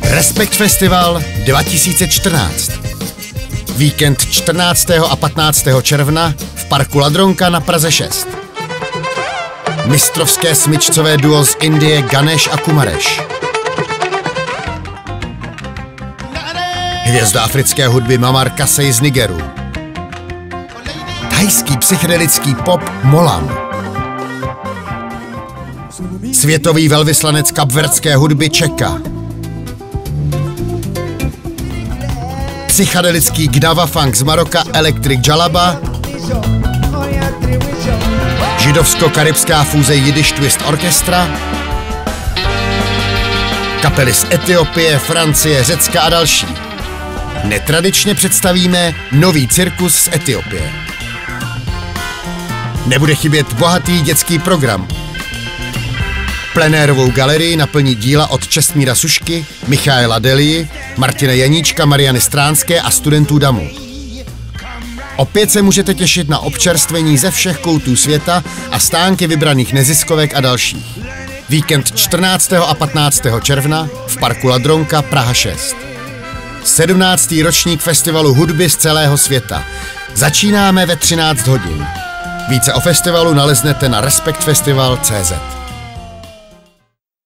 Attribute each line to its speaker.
Speaker 1: Respekt Festival 2014. Víkend 14. a 15. června v parku Ladronka na Praze 6. Mistrovské smyčcové duo z Indie Ganesh a Kumareš. Hvězda africké hudby Mamar Kasej z Nigeru. Thajský psychedelický pop Molan. Světový velvyslanec kapverdské hudby Čeka. Psychedelický Gdava funk z Maroka Electric Jalaba. Židovsko-karibská fúze Yiddish Twist Orchestra. Kapely z Etiopie, Francie, Řecka a další. Netradičně představíme nový cirkus z Etiopie. Nebude chybět bohatý dětský program. Plenérovou galerii naplní díla od Čestmíra Sušky, Michaela Delii, Martina Janíčka, Mariany Stránské a studentů DAMu. Opět se můžete těšit na občerstvení ze všech koutů světa a stánky vybraných neziskovek a dalších. Víkend 14. a 15. června v parku Ladronka, Praha 6. 17. ročník festivalu hudby z celého světa. Začínáme ve 13 hodin. Více o festivalu naleznete na respektfestival.cz.